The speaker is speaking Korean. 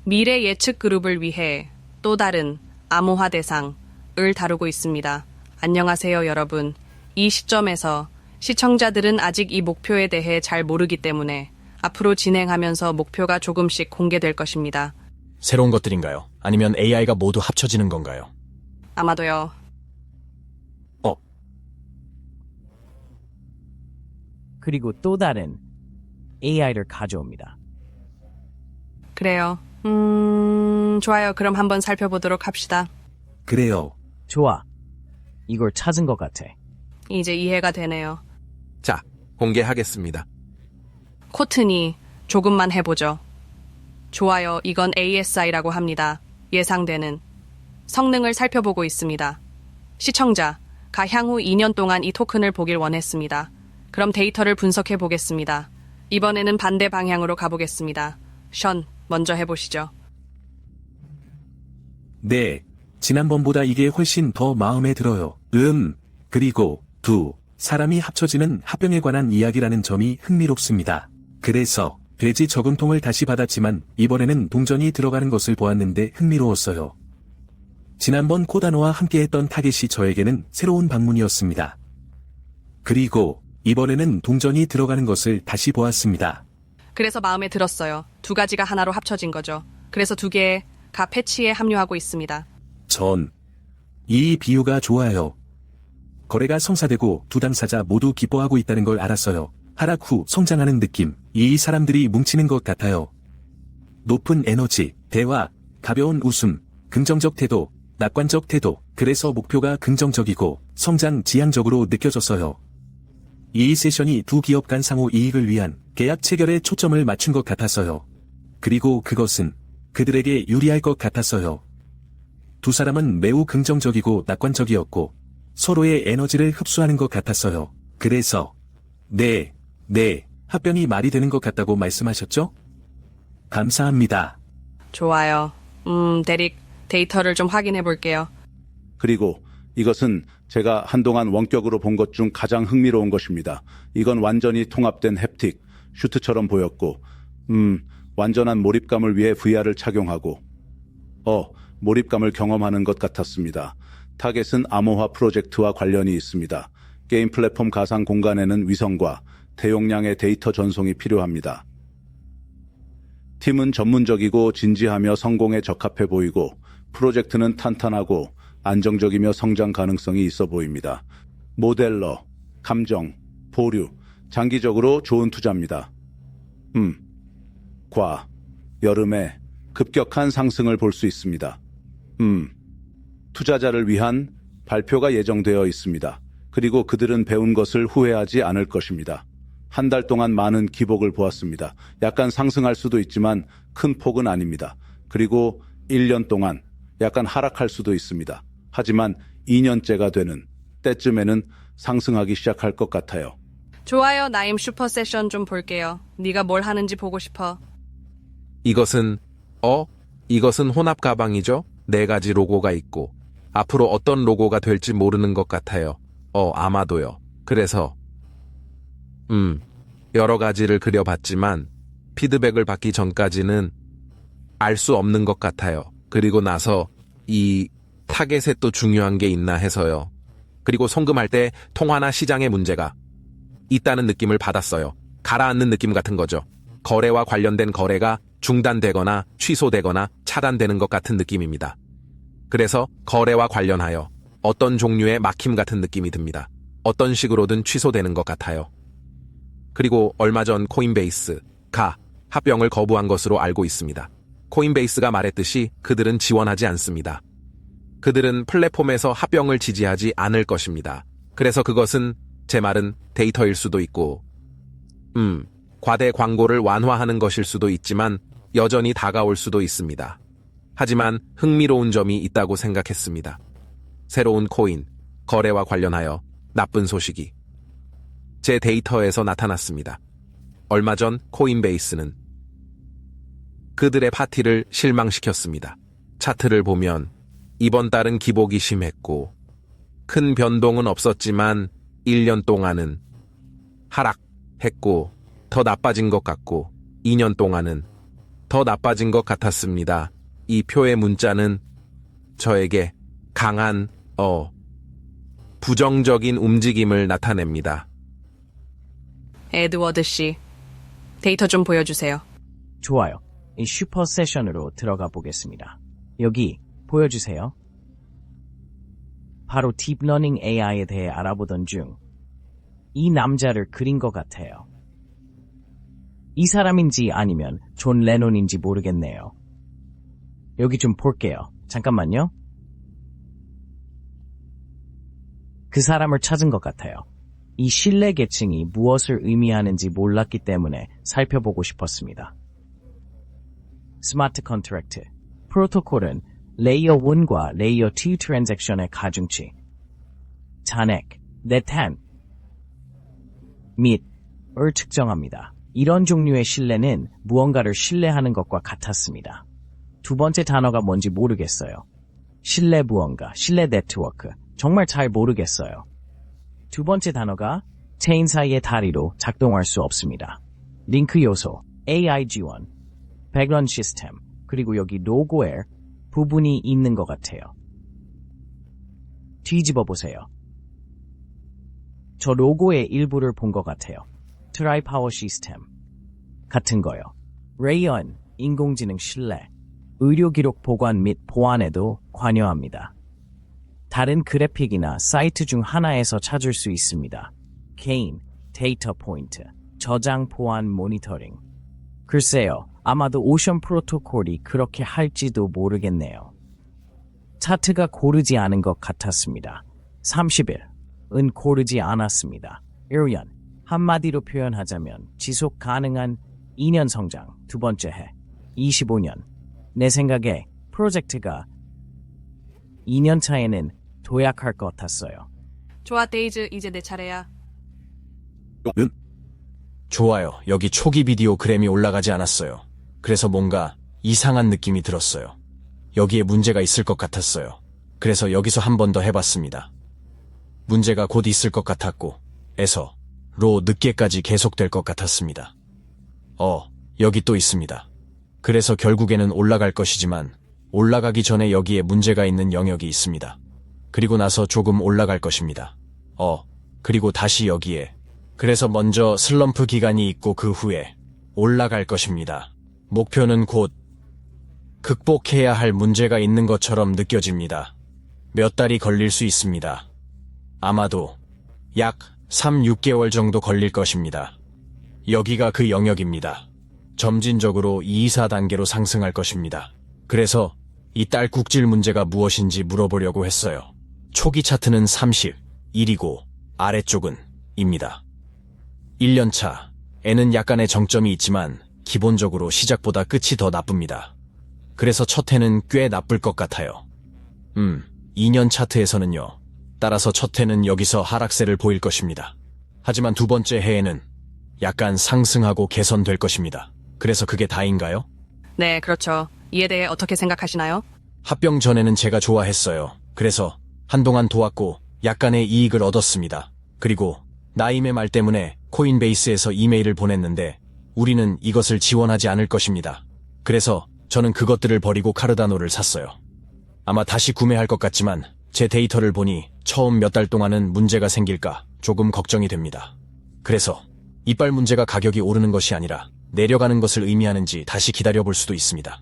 미래 예측 그룹을 위해 또 다른 암호화 대상을 다루고 있습니다. 안녕하세요, 여러분. 이 시점에서 시청자들은 아직 이 목표에 대해 잘 모르기 때문에 앞으로 진행하면서 목표가 조금씩 공개될 것입니다. 새로운 것들인가요? 아니면 AI가 모두 합쳐지는 건가요? 아마도요. 그리고 또 다른 AI를 가져옵니다. 그래요. 좋아요. 그럼 한번 살펴보도록 합시다. 그래요. 좋아. 이걸 찾은 것 같아. 이제 이해가 되네요. 자, 공개하겠습니다. 코튼이 조금만 해보죠. 좋아요. 이건 ASI라고 합니다. 예상되는 성능을 살펴보고 있습니다. 시청자가 향후 2년 동안 이 토큰을 보길 원했습니다. 그럼 데이터를 분석해 보겠습니다. 이번에는 반대 방향으로 가보겠습니다. 션, 먼저 해보시죠. 네. 지난번보다 이게 훨씬 더 마음에 들어요. 그리고 두 사람이 합쳐지는 합병에 관한 이야기라는 점이 흥미롭습니다. 그래서 돼지 저금통을 다시 받았지만 이번에는 동전이 들어가는 것을 보았는데 흥미로웠어요. 지난번 코다노와 함께했던 타겟이 저에게는 새로운 방문이었습니다. 그리고 이번에는 동전이 들어가는 것을 다시 보았습니다. 그래서 마음에 들었어요. 두 가지가 하나로 합쳐진 거죠. 그래서 두 개가 패치에 합류하고 있습니다. 이 비유가 좋아요. 거래가 성사되고 두 당사자 모두 기뻐하고 있다는 걸 알았어요. 하락 후 성장하는 느낌. 이 사람들이 뭉치는 것 같아요. 높은 에너지, 대화, 가벼운 웃음, 긍정적 태도, 낙관적 태도. 그래서 목표가 긍정적이고 성장 지향적으로 느껴졌어요. 이 세션이 두 기업 간 상호 이익을 위한 계약 체결에 초점을 맞춘 것 같았어요. 그리고 그것은 그들에게 유리할 것 같았어요. 두 사람은 매우 긍정적이고 낙관적이었고 서로의 에너지를 흡수하는 것 같았어요. 그래서 네, 합병이 말이 되는 것 같다고 말씀하셨죠? 감사합니다. 좋아요. 데릭, 데이터를 좀 확인해 볼게요. 그리고 이것은 제가 한동안 원격으로 본 것 중 가장 흥미로운 것입니다. 이건 완전히 통합된 햅틱, 슈트처럼 보였고, 완전한 몰입감을 위해 VR을 착용하고, 몰입감을 경험하는 것 같았습니다. 타겟은 암호화 프로젝트와 관련이 있습니다. 게임 플랫폼 가상 공간에는 위성과 대용량의 데이터 전송이 필요합니다. 팀은 전문적이고 진지하며 성공에 적합해 보이고, 프로젝트는 탄탄하고 안정적이며 성장 가능성이 있어 보입니다. 모델러, 감정, 보류, 장기적으로 좋은 투자입니다. 여름에 급격한 상승을 볼 수 있습니다. 투자자를 위한 발표가 예정되어 있습니다. 그리고 그들은 배운 것을 후회하지 않을 것입니다. 한 달 동안 많은 기복을 보았습니다. 약간 상승할 수도 있지만 큰 폭은 아닙니다. 그리고 1년 동안 약간 하락할 수도 있습니다. 하지만 2년째가 되는 때쯤에는 상승하기 시작할 것 같아요. 좋아요. 나임 슈퍼 세션 좀 볼게요. 네가 뭘 하는지 보고 싶어. 이것은 혼합 가방이죠? 4가지 로고가 있고 앞으로 어떤 로고가 될지 모르는 것 같아요. 아마도요. 그래서 여러 가지를 그려봤지만 피드백을 받기 전까지는 알 수 없는 것 같아요. 그리고 나서 이 타겟에 또 중요한 게 있나 해서요. 그리고 송금할 때 통화나 시장의 문제가 있다는 느낌을 받았어요. 가라앉는 느낌 같은 거죠. 거래와 관련된 거래가 중단되거나 취소되거나 차단되는 것 같은 느낌입니다. 그래서 거래와 관련하여 어떤 종류의 막힘 같은 느낌이 듭니다. 어떤 식으로든 취소되는 것 같아요. 그리고 얼마 전 코인베이스가 합병을 거부한 것으로 알고 있습니다. 코인베이스가 말했듯이 그들은 지원하지 않습니다. 그들은 플랫폼에서 합병을 지지하지 않을 것입니다. 그래서 그것은 제 말은 데이터일 수도 있고 과대 광고를 완화하는 것일 수도 있지만 여전히 다가올 수도 있습니다. 하지만 흥미로운 점이 있다고 생각했습니다. 새로운 코인, 거래와 관련하여 나쁜 소식이 제 데이터에서 나타났습니다. 얼마 전 코인베이스는 그들의 파티를 실망시켰습니다. 차트를 보면 이번 달은 기복이 심했고 큰 변동은 없었지만 1년 동안은 하락했고 더 나빠진 것 같고 2년 동안은 더 나빠진 것 같았습니다. 이 표의 문자는 저에게 강한, 부정적인 움직임을 나타냅니다. 에드워드 씨, 데이터 좀 보여주세요. 좋아요. 이 슈퍼 세션으로 들어가 보겠습니다. 여기 보여주세요. 바로 딥러닝 AI에 대해 알아보던 중 이 남자를 그린 것 같아요. 이 사람인지 아니면 존 레논인지 모르겠네요. 여기 좀 볼게요. 잠깐만요. 그 사람을 찾은 것 같아요. 이 신뢰 계층이 무엇을 의미하는지 몰랐기 때문에 살펴보고 싶었습니다. 스마트 컨트랙트 프로토콜은 레이어 1과 레이어 2 트랜잭션의 가중치, 잔액, 네탄, 및을 측정합니다. 이런 종류의 신뢰는 무언가를 신뢰하는 것과 같았습니다. 두 번째 단어가 뭔지 모르겠어요. 신뢰 무언가, 신뢰 네트워크. 정말 잘 모르겠어요. 두 번째 단어가 체인 사이의 다리로 작동할 수 없습니다. 링크 요소, AI 지원, 백런 시스템, 그리고 여기 로고에 부분이 있는 것 같아요. 뒤집어 보세요. 저 로고의 일부를 본 것 같아요. 트라이 파워 시스템 같은 거요. 레이언, 인공지능 신뢰, 의료 기록 보관 및 보안에도 관여합니다. 다른 그래픽이나 사이트 중 하나에서 찾을 수 있습니다. 개인, 데이터 포인트, 저장 보안 모니터링. 글쎄요, 아마도 오션 프로토콜이 그렇게 할지도 모르겠네요. 차트가 고르지 않은 것 같았습니다. 30일은 고르지 않았습니다. 1년, 한마디로 표현하자면 지속 가능한 2년 성장, 두 번째 해, 25년. 내 생각에 프로젝트가 2년 차에는 도약할 것 같았어요. 좋아, 데이즈, 이제 내 차례야. 은 좋아요. 여기 초기 비디오 그램이 올라가지 않았어요. 그래서 뭔가 이상한 느낌이 들었어요. 여기에 문제가 있을 것 같았어요. 그래서 여기서 한 번 더 해봤습니다. 문제가 곧 있을 것 같았고, 로 늦게까지 계속될 것 같았습니다. 여기 또 있습니다. 그래서 결국에는 올라갈 것이지만, 올라가기 전에 여기에 문제가 있는 영역이 있습니다. 그리고 나서 조금 올라갈 것입니다. 그리고 다시 여기에. 그래서 먼저 슬럼프 기간이 있고 그 후에 올라갈 것입니다. 목표는 곧 극복해야 할 문제가 있는 것처럼 느껴집니다. 몇 달이 걸릴 수 있습니다. 아마도 약 3, 6개월 정도 걸릴 것입니다. 여기가 그 영역입니다. 점진적으로 2, 4단계로 상승할 것입니다. 그래서 이 딸꾹질 문제가 무엇인지 물어보려고 했어요. 초기 차트는 31이고 아래쪽은 입니다. 1년차에는 약간의 정점이 있지만 기본적으로 시작보다 끝이 더 나쁩니다. 그래서 첫 해는 꽤 나쁠 것 같아요. 2년 차트에서는요. 따라서 첫 해는 여기서 하락세를 보일 것입니다. 하지만 두 번째 해에는 약간 상승하고 개선될 것입니다. 그래서 그게 다인가요? 네, 그렇죠. 이에 대해 어떻게 생각하시나요? 합병 전에는 제가 좋아했어요. 그래서 한동안 도왔고 약간의 이익을 얻었습니다. 그리고 나임의 말 때문에 코인베이스에서 이메일을 보냈는데 우리는 이것을 지원하지 않을 것입니다. 그래서 저는 그것들을 버리고 카르다노를 샀어요. 아마 다시 구매할 것 같지만 제 데이터를 보니 처음 몇 달 동안은 문제가 생길까 조금 걱정이 됩니다. 그래서 이빨 문제가 가격이 오르는 것이 아니라 내려가는 것을 의미하는지 다시 기다려볼 수도 있습니다.